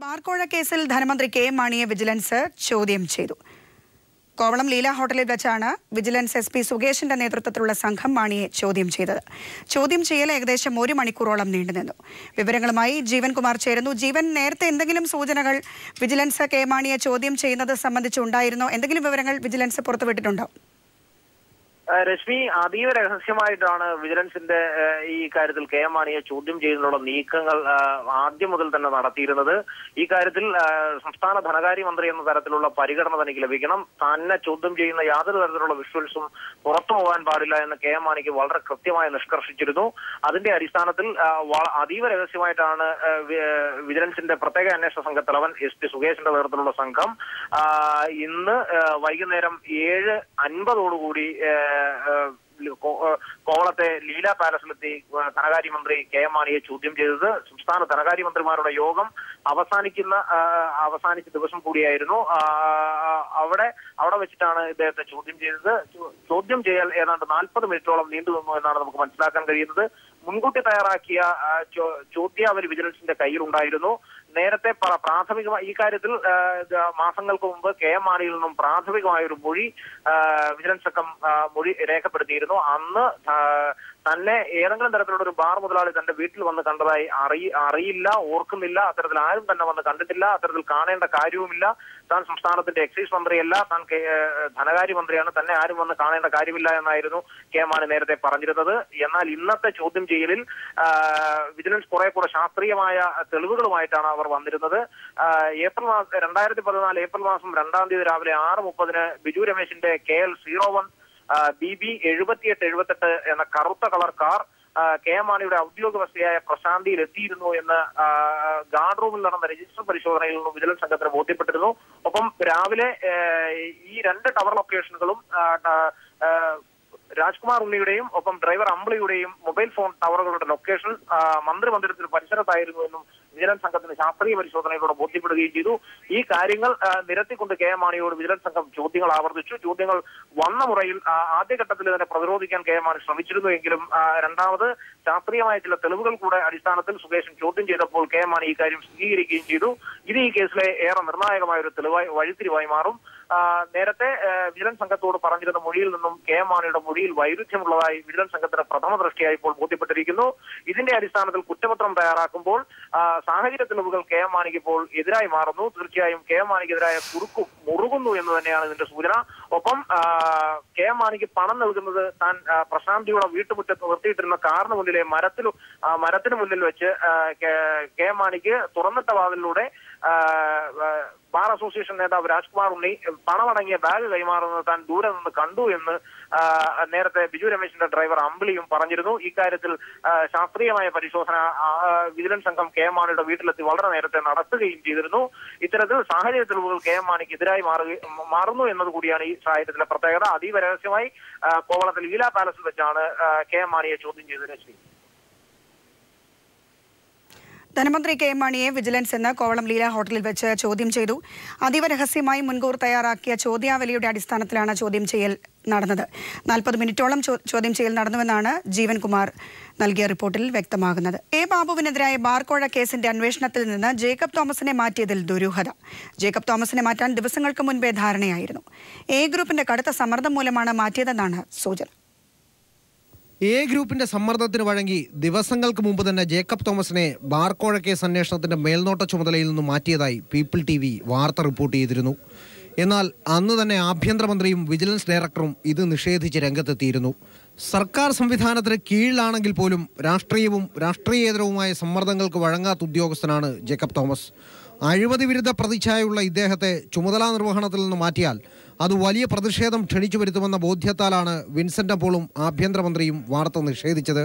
ബാർക്കോഴ കേസിൽ ധനമന്ത്രി കെ മാണിയെ വിജിലൻസ് ചോദ്യം ചെയ്തു. കോവളം ലീല ഹോട്ടലിൽ വെച്ചാണ് വിജിലൻസ് SP സുകേഷിന്റെ നേതൃത്വത്തിലുള്ള സംഘം മാണിയെ ചോദ്യം ചെയ്തത്. ചോദ്യം ചെയ്യൽ ഏകദേശം 1 മണിക്കൂറോളം നീണ്ടുനിന്നു. വിവരങ്ങളുമായി ജീവൻ കുമാർ ചേരുന്നു. ജീവൻ, നേരത്തെ എന്തെങ്കിലും സൂചനകൾ വിജിലൻസ് കെ മാണിയെ ചോദ്യം ചെയ്യുന്നത് സംബന്ധിച്ചുണ്ടായിരുന്നോ? എന്തെങ്കിലും വിവരങ്ങൾ വിജിലൻസ് പുറത്തുവിട്ടിട്ടുണ്ടോ? രശ്മി, അതീവ രഹസ്യമായിട്ടാണ് വിജിലൻസിന്റെ ഈ കാര്യത്തിൽ കെ മാണിയെ ചോദ്യം ചെയ്യുന്നതിനുള്ള നീക്കങ്ങൾ ആദ്യം മുതൽ തന്നെ നടത്തിയിരുന്നത്. ഈ കാര്യത്തിൽ സംസ്ഥാന ധനകാര്യമന്ത്രി എന്ന തരത്തിലുള്ള പരിഗണന തനിക്ക് ലഭിക്കണം. തന്നെ ചോദ്യം ചെയ്യുന്ന യാതൊരു തരത്തിലുള്ള വിഷ്വൽസും പുറത്തു പോകാൻ പാടില്ല എന്ന് കെ മാണിക്ക് വളരെ കൃത്യമായി നിഷ്കർഷിച്ചിരുന്നു. അതിന്റെ അടിസ്ഥാനത്തിൽ അതീവ രഹസ്യമായിട്ടാണ് വിജിലൻസിന്റെ പ്രത്യേക അന്വേഷണ സംഘത്തലവൻ SP സുകേഷിന്റെ നേതൃത്വത്തിലുള്ള സംഘം ഇന്ന് വൈകുന്നേരം 7:50 കോവളത്തെ ലീല പാലസിലെത്തി ധനകാര്യമന്ത്രി കെ മാണിയെ ചോദ്യം ചെയ്തത്. സംസ്ഥാന ധനകാര്യമന്ത്രിമാരുടെ യോഗം അവസാനിച്ച ദിവസം കൂടിയായിരുന്നു. അവിടെ വെച്ചിട്ടാണ് ഇദ്ദേഹത്തെ ചോദ്യം ചെയ്തത്. ചോദ്യം ചെയ്യൽ ഏതാണ്ട് 40 മിനിറ്റോളം നീണ്ടുനിന്നു എന്നാണ് നമുക്ക് മനസ്സിലാക്കാൻ കഴിയുന്നത്. മുൻകൂട്ടി തയ്യാറാക്കിയ ചോദ്യാവലി വിജിലൻസിന്റെ കയ്യിലുണ്ടായിരുന്നു. നേരത്തെ പ്രാഥമികമായി ഈ കാര്യത്തിൽ മാസങ്ങൾക്ക് മുമ്പ് കെ മാണിയിൽ നിന്നും പ്രാഥമികമായ ഒരു മൊഴി വിജിലൻസ് സംഘം മൊഴി രേഖപ്പെടുത്തിയിരുന്നു. അന്ന് തന്നെ ഏതെങ്കിലും തരത്തിലുള്ള ഒരു ബാർ മുതലാളി തന്റെ വീട്ടിൽ വന്ന് കണ്ടതായി അറിയില്ല, ഓർക്കുന്നില്ല. അത്തരത്തിൽ ആരും തന്നെ വന്ന് കണ്ടിട്ടില്ല. അത്തരത്തിൽ കാണേണ്ട കാര്യവുമില്ല. താൻ സംസ്ഥാനത്തിന്റെ എക്സൈസ് മന്ത്രിയല്ല, താൻ ധനകാര്യമന്ത്രിയാണ്, തന്നെ ആരും വന്ന് കാണേണ്ട കാര്യമില്ല എന്നായിരുന്നു കെ മാണി നേരത്തെ പറഞ്ഞിരുന്നത്. എന്നാൽ ഇന്നത്തെ ചോദ്യം ചെയ്യലിൽ വിജിലൻസ് കുറെ കൂടെ ശാസ്ത്രീയമായ തെളിവുകളുമായിട്ടാണ് അവർ വന്നിരുന്നത്. 2014 ഏപ്രിൽ മാസം 2-ാം തീയതി രാവിലെ 6:30 ബിജു രമേശിന്റെ KL01 BB 7878 എന്ന കറുത്ത കളർ കാർ കെ മാണിയുടെ ഔദ്യോഗിക വസതിയായ പ്രശാന്തിയിൽ എത്തിയിരുന്നു എന്ന് ഗാർഡ് റൂമിൽ നടന്ന രജിസ്റ്റർ പരിശോധനയിൽ നിന്നും വിജിലൻസ് സംഘത്തിന് ബോധ്യപ്പെട്ടിരുന്നു. ഒപ്പം രാവിലെ ഈ 2 ടവർ ലൊക്കേഷനുകളും രാജ്കുമാർ ഉണ്ണിയുടെയും ഒപ്പം ഡ്രൈവർ അമ്പിളിയുടെയും മൊബൈൽ ഫോൺ ടവറുകളുടെ ലൊക്കേഷൻ മന്ത്രിമന്ദിരത്തിന് പരിസരത്തായിരുന്നു എന്നും വിജിലൻസ് സംഘത്തിന് ശാസ്ത്രീയ പരിശോധനയിലൂടെ ബോധ്യപ്പെടുകയും ചെയ്തു. ഈ കാര്യങ്ങൾ നിരത്തിക്കൊണ്ട് കെ മാണിയോട് വിജിലൻസ് സംഘം ചോദ്യങ്ങൾ ആവർത്തിച്ചു. ചോദ്യങ്ങൾ വന്ന മുറയിൽ ആദ്യഘട്ടത്തിൽ ഇതിനെ പ്രതിരോധിക്കാൻ കെ മാണി ശ്രമിച്ചിരുന്നുവെങ്കിലും രണ്ടാമത് ശാസ്ത്രീയമായ ചില തെളിവുകൾ കൂടെ അടിസ്ഥാനത്തിൽ സുകേഷൻ ചോദ്യം ചെയ്തപ്പോൾ കെ മാണി ഈ കാര്യം സ്ഥിരീകരിക്കുകയും ചെയ്തു. ഇത് ഈ കേസിലെ ഏറെ നിർണായകമായ ഒരു തെളിവായി വഴിത്തിരിവായി മാറും. നേരത്തെ വിജിലൻസ് സംഘത്തോട് പറഞ്ഞിരുന്ന മൊഴിയിൽ നിന്നും കെ മാണിയുടെ മൊഴിയിൽ വൈരുദ്ധ്യമുള്ളതായി വിജിലൻസ് സംഘത്തിന് പ്രഥമ ദൃഷ്ടിയായി ഇപ്പോൾ ബോധ്യപ്പെട്ടിരിക്കുന്നു. ഇതിന്റെ അടിസ്ഥാനത്തിൽ കുറ്റപത്രം തയ്യാറാക്കുമ്പോൾ സാഹചര്യ തെളിവുകൾ കെ മാണിക്ക് ഇപ്പോൾ എതിരായി മാറുന്നു. തീർച്ചയായും കെ മാണിക്കെതിരായ കുറുക്കും മുറുകുന്നു എന്ന് തന്നെയാണ് ഇതിന്റെ സൂചന. ഒപ്പം കെ മാണിക്ക് പണം നൽകുന്നത് താൻ പ്രശാന്തിയുടെ വീട്ടുമുറ്റത്ത് നിർത്തിയിട്ടിരുന്ന കാറിന് മുന്നിലെ മരത്തിന് മുന്നിൽ വെച്ച് കെ മാണിക്ക് തുറന്നിട്ട വാതിലിലൂടെ ബാർ അസോസിയേഷൻ നേതാവ് രാജ്കുമാർ ഉണ്ണി പണമടങ്ങിയ ബാഗ് കൈമാറുന്നത് താൻ ദൂരെ നിന്ന് കണ്ടു എന്ന് നേരത്തെ ബിജു രമേശിന്റെ ഡ്രൈവർ അമ്പിളിയും പറഞ്ഞിരുന്നു. ഇക്കാര്യത്തിൽ ശാസ്ത്രീയമായ പരിശോധന വിജിലൻസ് സംഘം കെ മാണിയുടെ വീട്ടിലെത്തി വളരെ നേരത്തെ നടത്തുകയും ചെയ്തിരുന്നു. ഇത്തരത്തിൽ സാഹചര്യ തെളിവുകൾ കെ മാണിക്ക് എതിരായി മാറുന്നു എന്നതുകൂടിയാണ് ഈ സാഹചര്യത്തിലെ പ്രത്യേകത. അതീവ രഹസ്യമായി കോവളത്തിൽ ലീല പാലസിൽ വെച്ചാണ് കെ മാണിയെ ചോദ്യം ചെയ്തത്. രശ്മി, ധനമന്ത്രി കെ മാണിയെ വിജിലൻസ് ഇന്ന് കോവളം ലീല ഹോട്ടലിൽ വെച്ച് ചോദ്യം ചെയ്തു. അതീവ രഹസ്യമായി മുൻകൂർ തയ്യാറാക്കിയ ചോദ്യാവലിയുടെ അടിസ്ഥാനത്തിലാണ് ചോദ്യം ചെയ്യൽ നടന്നത്. 40 മിനിറ്റോളം ചോദ്യം ചെയ്യൽ നടന്നുവെന്നാണ് ജീവൻ കുമാർ നൽകിയ റിപ്പോർട്ടിൽ വ്യക്തമാകുന്നത്. ബാബുവിനെതിരായ ബാർക്കോഴ കേസിന്റെ അന്വേഷണത്തിൽ നിന്ന് ജേക്കബ് തോമസിനെ മാറ്റിയതിൽ ദുരൂഹത. ജേക്കബ് തോമസിനെ മാറ്റാൻ ദിവസങ്ങൾക്ക് മുൻപേ ധാരണയായിരുന്നു. ഗ്രൂപ്പിന്റെ കടുത്ത സമ്മർദ്ദം മൂലമാണ് മാറ്റിയതെന്നാണ് സൂചന. ഗ്രൂപ്പിന്റെ സമ്മർദ്ദത്തിന് വഴങ്ങി ദിവസങ്ങൾക്ക് മുമ്പ് തന്നെ ജേക്കബ് തോമസിനെ ബാർക്കോഴ കേസ് അന്വേഷണത്തിന്റെ മേൽനോട്ട ചുമതലയിൽ നിന്നും മാറ്റിയതായി പീപ്പിൾ TV വാർത്ത റിപ്പോർട്ട് ചെയ്തിരുന്നു. എന്നാൽ അന്ന് തന്നെ ആഭ്യന്തരമന്ത്രിയും വിജിലൻസ് ഡയറക്ടറും ഇത് നിഷേധിച്ച് രംഗത്തെത്തിയിരുന്നു. സർക്കാർ സംവിധാനത്തിന് കീഴിലാണെങ്കിൽ പോലും രാഷ്ട്രീയവും രാഷ്ട്രീയേതരവുമായ സമ്മർദ്ദങ്ങൾക്ക് വഴങ്ങാത്ത ഉദ്യോഗസ്ഥനാണ് ജേക്കബ് തോമസ്. അഴിമതി വിരുദ്ധ പ്രതിച്ഛായുള്ള ഇദ്ദേഹത്തെ ചുമതലാ നിർവഹണത്തിൽ നിന്ന് മാറ്റിയാൽ അത് വലിയ പ്രതിഷേധം ക്ഷണിച്ചു വരുത്തുമെന്ന ബോധ്യത്താലാണ് വിൻസെന്റ് പോളും ആഭ്യന്തരമന്ത്രിയും വാർത്ത നിഷേധിച്ചത്.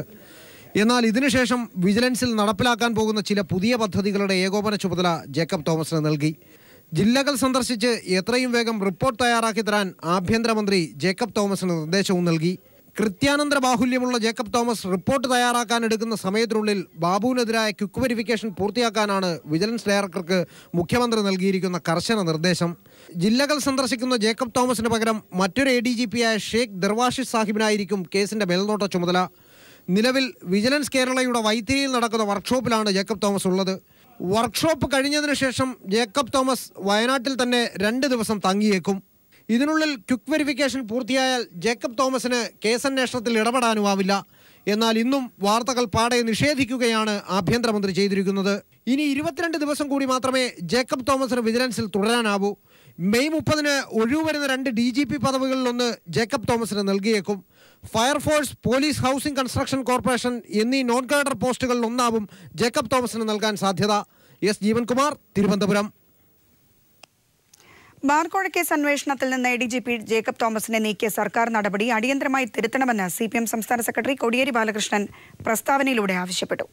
എന്നാൽ ഇതിനുശേഷം വിജിലൻസിൽ നടപ്പിലാക്കാൻ പോകുന്ന ചില പുതിയ പദ്ധതികളുടെ ഏകോപന ചുമതല ജേക്കബ് തോമസിന് നൽകി. ജില്ലകൾ സന്ദർശിച്ച് എത്രയും വേഗം റിപ്പോർട്ട് തയ്യാറാക്കി തരാൻ ആഭ്യന്തരമന്ത്രി ജേക്കബ് തോമസിന് നിർദ്ദേശവും നൽകി. കൃത്യാനന്തര ബാഹുല്യമുള്ള ജേക്കബ് തോമസ് റിപ്പോർട്ട് തയ്യാറാക്കാൻ എടുക്കുന്ന സമയത്തിനുള്ളിൽ ബാബുവിനെതിരായ ക്വിക്ക് വെരിഫിക്കേഷൻ പൂർത്തിയാക്കാനാണ് വിജിലൻസ് ഡയറക്ടർക്ക് മുഖ്യമന്ത്രി നൽകിയിരിക്കുന്ന കർശന നിർദ്ദേശം. ജില്ലകൾ സന്ദർശിക്കുന്ന ജേക്കബ് തോമസിന് പകരം മറ്റൊരു ADGP-യായ ഷേഖ് ദർവാഷിസ് സാഹിബിനായിരിക്കും കേസിന്റെ മേൽനോട്ട ചുമതല. നിലവിൽ വിജിലൻസ് കേരളയുടെ വൈത്തിരിയിൽ നടക്കുന്ന വർക്ക്ഷോപ്പിലാണ് ജേക്കബ് തോമസ് ഉള്ളത്. വർക്ക്ഷോപ്പ് കഴിഞ്ഞതിന് ശേഷം ജേക്കബ് തോമസ് വയനാട്ടിൽ തന്നെ 2 ദിവസം തങ്ങിയേക്കും. ഇതിനുള്ളിൽ ക്വിക്ക് വെരിഫിക്കേഷൻ പൂർത്തിയായാൽ ജേക്കബ് തോമസിന് കേസന്വേഷണത്തിൽ ഇടപെടാനുമാവില്ല. എന്നാൽ ഇന്നും വാർത്തകൾ പാടെ നിഷേധിക്കുകയാണ് ആഭ്യന്തരമന്ത്രി ചെയ്തിരിക്കുന്നത്. ഇനി 22 ദിവസം കൂടി മാത്രമേ ജേക്കബ് തോമസിന് വിജിലൻസിൽ തുടരാനാവൂ. മെയ് 30-ന് ഒഴിവ് വരുന്ന 2 DGP പദവികളിലൊന്ന് ജേക്കബ് തോമസിന് നൽകിയേക്കും. Fire force, police, housing construction corporation എന്നീ നോൺ കാഡർ പോസ്റ്റുകളിലൊന്നാവും ജേക്കബ് തോമസിന് നൽകാൻ സാധ്യത. എസ് ജീവൻകുമാർ, തിരുവനന്തപുരം. ബാർക്കോഴ കേസ് അന്വേഷണത്തിൽ നിന്ന് ADGP ജേക്കബ് തോമസിനെ നീക്കിയ സർക്കാർ നടപടി അടിയന്തരമായി തിരുത്തണമെന്ന് CPM സംസ്ഥാന സെക്രട്ടറി കോടിയേരി ബാലകൃഷ്ണൻ പ്രസ്താവനയിലൂടെ ആവശ്യപ്പെട്ടു.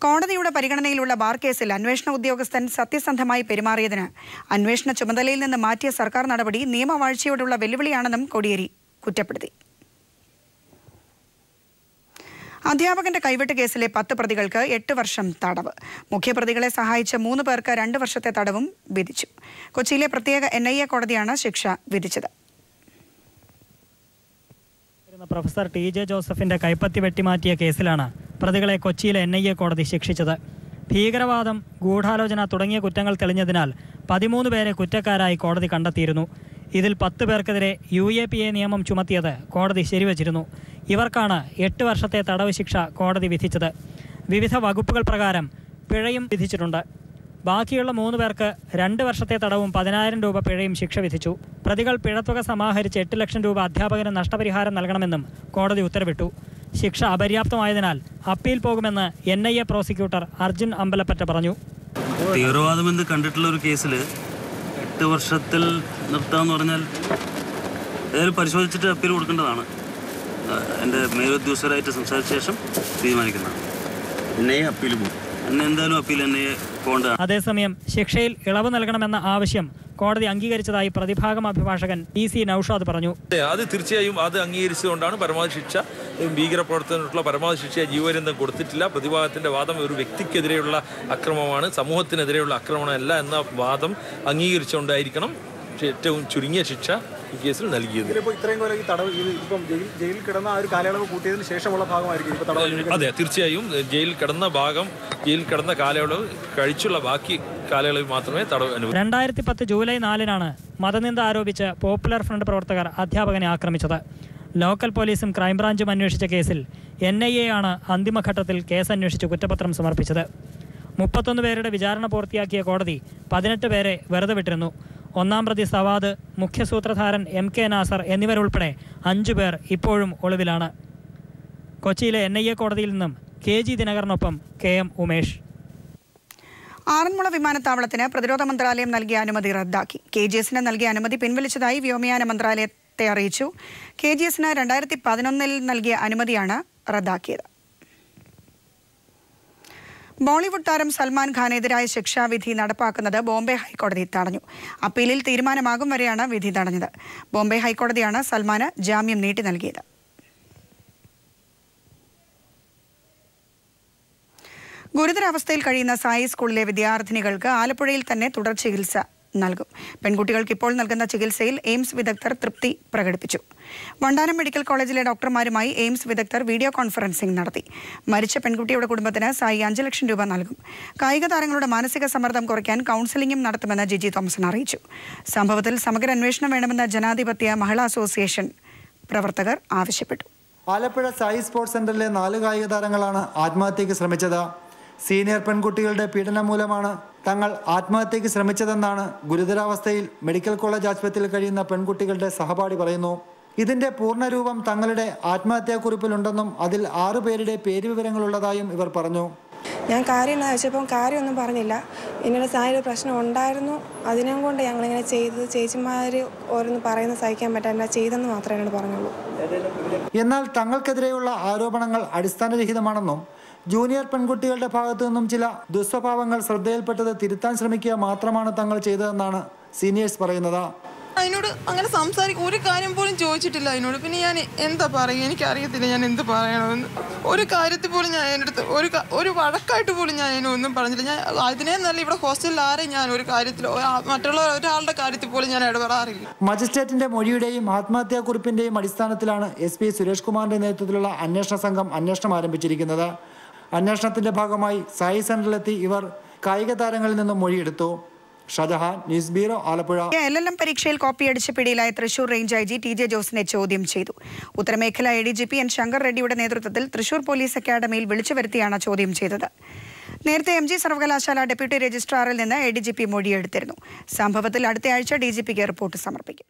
കോടതിയുടെ പരിഗണനയിലുള്ള ബാർ കേസിൽ അന്വേഷണ ഉദ്യോഗസ്ഥൻ സത്യസന്ധമായി പെരുമാറിയതിന് അന്വേഷണ ചുമതലയിൽ നിന്ന് മാറ്റിയ സർക്കാർ നടപടി നിയമവാഴ്ചയോടുള്ള വെല്ലുവിളിയാണെന്നും കോടിയേരി കുറ്റപ്പെടുത്തി. അധ്യാപകന്റെ കൈവെട്ട് കേസിലെ 10 പ്രതികൾക്ക് 8 വർഷം തടവ്. മുഖ്യപ്രതികളെ സഹായിച്ച 3 പേർക്ക് 2 വർഷത്തെ തടവും വിധിച്ചു. കൊച്ചിയിലെ പ്രത്യേക NIA കോടതിയാണ് ശിക്ഷ വിധിച്ചത്. പ്രൊഫസർ TJ ജോസഫിന്റെ കൈപ്പത്തി വെട്ടിമാറ്റിയ കേസിലാണ് പ്രതികളെ കൊച്ചിയിലെ NIA കോടതി ശിക്ഷിച്ചത്. ഭീകരവാദം, ഗൂഢാലോചന തുടങ്ങിയ കുറ്റങ്ങൾ തെളിഞ്ഞതിനാൽ 13 പേരെ കുറ്റക്കാരായി കോടതി കണ്ടെത്തിയിരുന്നു. ഇതിൽ 10 പേർക്കെതിരെ UAPA നിയമം ചുമത്തിയത് കോടതി ശരിവച്ചിരുന്നു. ഇവർക്കാണ് 8 വർഷത്തെ തടവ് ശിക്ഷ കോടതി വിധിച്ചത്. വിവിധ വകുപ്പുകൾ പ്രകാരം പിഴയും വിധിച്ചിട്ടുണ്ട്. ബാക്കിയുള്ള 3 പേർക്ക് 2 വർഷത്തെ തടവും 10,000 രൂപ പിഴയും ശിക്ഷ വിധിച്ചു. പ്രതികൾ പിഴത്തുക സമാഹരിച്ച് 8 ലക്ഷം രൂപ അധ്യാപകന് നഷ്ടപരിഹാരം നൽകണമെന്നും കോടതി ഉത്തരവിട്ടു. ശിക്ഷ അപര്യാപ്തമായതിനാൽ അപ്പീൽ പോകുമെന്ന് NIA പ്രോസിക്യൂട്ടർ അർജുൻ അമ്പലപ്പറ്റ പറഞ്ഞു. തീവ്രവാദമെന്ന് കണ്ടിട്ടുള്ള ഒരു കേസിൽ 8 വർഷത്തിൽ നിർത്താമെന്ന് പറഞ്ഞാൽ ഏതായാലും പരിശോധിച്ചിട്ട് അപ്പീൽ കൊടുക്കേണ്ടതാണ്. എൻ്റെ മേലുദ്യോഗസ്ഥരായിട്ട് സംസാരിച്ച ശേഷം തീരുമാനിക്കുന്നതാണ്. അപ്പീൽ പോകും. എന്തായാലും അപ്പീൽ പോകേണ്ടതാണ്. അതേസമയം ശിക്ഷയിൽ ഇളവ് നൽകണമെന്ന ആവശ്യം കോടതി അംഗീകരിച്ചതായി പ്രതിഭാഗം അഭിഭാഷകൻ PC നൌഷാദ് പറഞ്ഞു. അത് തീർച്ചയായും അത് അംഗീകരിച്ചുകൊണ്ടാണ് പരമാവധി ശിക്ഷ, ഭീകരപ്രവർത്തനത്തിനുള്ള പരമാവധി ശിക്ഷ ജീവപര്യന്തം കൊടുത്തിട്ടില്ല. പ്രതിഭാഗത്തിന്റെ വാദം ഒരു വ്യക്തിക്കെതിരെയുള്ള അക്രമമാണ്, സമൂഹത്തിനെതിരെയുള്ള അക്രമമല്ല എന്ന വാദം അംഗീകരിച്ചുകൊണ്ടായിരിക്കണം ഏറ്റവും ചുരുങ്ങിയ ശിക്ഷ ഈ കേസിൽ നൽകിയത്. ജയിലിൽ കിടന്ന ആ ഒരു കാലയളവ് കൂട്ടിയതിന് ശേഷമുള്ള ഭാഗമായിരിക്കും. അതെ, തീർച്ചയായും ജയിലിൽ കിടന്ന കാലയളവ് കഴിച്ചുള്ള ബാക്കി കാലയളവിൽ മാത്രമേ തടവ് അനുവദിക്കൂ. 2010 ജൂലൈ 4-നാണ് മതനിന്ദ ആരോപിച്ച് പോപ്പുലർ ഫ്രണ്ട് പ്രവർത്തകർ അധ്യാപകനെ ആക്രമിച്ചത്. ലോക്കൽ പോലീസും ക്രൈംബ്രാഞ്ചും അന്വേഷിച്ച കേസിൽ NIA ആണ് അന്തിമഘട്ടത്തിൽ കേസ് അന്വേഷിച്ച് കുറ്റപത്രം സമർപ്പിച്ചത്. 31 പേരുടെ വിചാരണ പൂർത്തിയാക്കിയ കോടതി 18 പേരെ വെറുതെ വിട്ടിരുന്നു. 1-ാം പ്രതി സവാദ്, മുഖ്യസൂത്രധാരൻ MK നാസർ എന്നിവരുൾപ്പെടെ 5 പേർ ഇപ്പോഴും ഒളിവിലാണ്. കൊച്ചിയിലെ NIA കോടതിയിൽ നിന്നും KG ദിനകരനൊപ്പം KM ഉമേഷ്. ആറന്മുള വിമാനത്താവളത്തിന് പ്രതിരോധ മന്ത്രാലയം നൽകിയ അനുമതി റദ്ദാക്കി. KGSന് നൽകിയ അനുമതി പിൻവലിച്ചതായി വ്യോമയാന മന്ത്രാലയത്തെ അറിയിച്ചു. KGSന് 2011 നൽകിയ അനുമതിയാണ് റദ്ദാക്കിയത്. ബോളിവുഡ് താരം സൽമാൻ ഖാനെതിരായ ശിക്ഷാവിധി നടപ്പാക്കുന്നത് ബോംബെ ഹൈക്കോടതി തടഞ്ഞു. അപ്പീലിൽ തീരുമാനമാകും വരെയാണ് വിധി തടഞ്ഞത്. ബോംബെ ഹൈക്കോടതിയാണ് സൽമാന് ജാമ്യം നീട്ടി നൽകിയത്. ഗുരുതരാവസ്ഥയിൽ കഴിയുന്ന സായി സ്കൂളിലെ വിദ്യാർത്ഥിനികൾക്ക് ആലപ്പുഴയിൽ തന്നെ തുടർ ചികിത്സ നൽകും. പെൺകുട്ടികൾക്ക് ഇപ്പോൾ നൽകുന്ന ചികിത്സയിൽ എയിംസ് വിദഗ്ധർ തൃപ്തി പ്രകടിപ്പിച്ചു. വണ്ടാനം മെഡിക്കൽ കോളേജിലെ ഡോക്ടർമാരുമായി എയിംസ് വിദഗ്ധർ വീഡിയോ കോൺഫറൻസിംഗ് നടത്തി. മരിച്ച പെൺകുട്ടിയുടെ കുടുംബത്തിന് സായി 5 ലക്ഷം രൂപ നൽകും. കായിക താരങ്ങളുടെ മാനസിക സമ്മർദ്ദം കുറയ്ക്കാൻ കൗൺസിലിംഗും നടത്തുമെന്ന് ജിജി തോമസൻ അറിയിച്ചു. സംഭവത്തിൽ സമഗ്ര അന്വേഷണം വേണമെന്ന് ജനാധിപത്യ മഹിളാ അസോസിയേഷൻ പ്രവർത്തകർ ആവശ്യപ്പെട്ടു. ആലപ്പുഴ സായി സ്പോർട്സ് സെന്ററിലെ 4 കായിക താരങ്ങളാണ് ആത്മഹത്യയ്ക്ക് ശ്രമിച്ചത്. സീനിയർ പെൺകുട്ടികളുടെ പീഡനം മൂലമാണ് തങ്ങൾ ആത്മഹത്യയ്ക്ക് ശ്രമിച്ചതെന്നാണ് ഗുരുതരാവസ്ഥയിൽ മെഡിക്കൽ കോളേജ് ആശുപത്രിയിൽ കഴിയുന്ന പെൺകുട്ടികളുടെ സഹപാഠി പറയുന്നു. ഇതിന്റെ പൂർണ്ണരൂപം തങ്ങളുടെ ആത്മഹത്യാക്കുറിപ്പിലുണ്ടെന്നും അതിൽ 6 പേരുടെ പേരുവിവരങ്ങളുള്ളതായും ഇവർ പറഞ്ഞു. ഞാൻ കാര്യം ചോദിച്ചപ്പം കാര്യമൊന്നും പറഞ്ഞില്ല. ഇങ്ങനെ സായൊരു പ്രശ്നം ഉണ്ടായിരുന്നു, അതിനും കൊണ്ട് ഞങ്ങളിങ്ങനെ ചെയ്തത്. ചേച്ചിമാർ ഓരോന്ന് പറയുന്നത് സഹിക്കാൻ പറ്റാൻ ചെയ്തെന്ന് മാത്രമേ എന്നോട് പറഞ്ഞുള്ളൂ. എന്നാൽ തങ്ങൾക്കെതിരെയുള്ള ആരോപണങ്ങൾ അടിസ്ഥാനരഹിതമാണെന്നും ജൂനിയർ പെൺകുട്ടികളുടെ ഭാഗത്തു നിന്നും ചില ദുസ്വഭാവങ്ങൾ ശ്രദ്ധയിൽപ്പെട്ടത് തിരുത്താൻ ശ്രമിക്കുക മാത്രമാണ് തങ്ങൾ ചെയ്തതെന്നാണ് സീനിയേഴ്സ് പറയുന്നത്. അതിനോട് അങ്ങനെ ഒരു കാര്യം പോലും ചോദിച്ചിട്ടില്ല അതിനോട്. പിന്നെ ഞാൻ എന്താ പറയുക, എനിക്കറിയത്തില്ല ഞാൻ എന്ത് പറയണമെന്ന്. ഒരു കാര്യത്തിൽ പോലും ഞാൻ എൻ്റെ അടുത്ത് ഒരു വഴക്കായിട്ട് പോലും ഞാൻ അതിനൊന്നും പറഞ്ഞില്ല. ഞാൻ അതിനെ നല്ല ഇവിടെ ഹോസ്റ്റലിൽ ആരെയും ഞാൻ ഒരു കാര്യത്തിൽ മറ്റുള്ള ഒരാളുടെ കാര്യത്തിൽ പോലും ഞാൻ ഇടപെടാറില്ല. മജിസ്ട്രേറ്റിന്റെ മൊഴിയുടെയും ആത്മഹത്യാക്കുറിപ്പിന്റെയും അടിസ്ഥാനത്തിലാണ് SP സുരേഷ് കുമാറിന്റെ നേതൃത്വത്തിലുള്ള അന്വേഷണ സംഘം അന്വേഷണം ആരംഭിച്ചിരിക്കുന്നത്. അന്വേഷണത്തിന്റെ ഭാഗമായി സായി സെന്ററിലെത്തി ഇവർ കായിക താരങ്ങളിൽ നിന്നും മൊഴിയെടുത്തു. Shajahan, news bureau, Alappuzha. LLM പരീക്ഷയിൽ കോപ്പിയടിച്ച് പിടിയിലായ തൃശൂർ റേഞ്ച് IG TJ ജോസിനെ ചോദ്യം ചെയ്തു. ഉത്തരമേഖല ADGP N ശങ്കർ റെഡ്ഡിയുടെ നേതൃത്വത്തിൽ തൃശൂർ പോലീസ് അക്കാദമിയിൽ വിളിച്ചു വരുത്തിയാണ് ചോദ്യം ചെയ്തത്. നേരത്തെ MG സർവകലാശാല ഡെപ്യൂട്ടി രജിസ്ട്രാറിൽ നിന്ന് ADGP മൊഴിയെടുത്തിരുന്നു. സംഭവത്തിൽ അടുത്തയാഴ്ച DGPക്ക് റിപ്പോർട്ട് സമർപ്പിക്കും.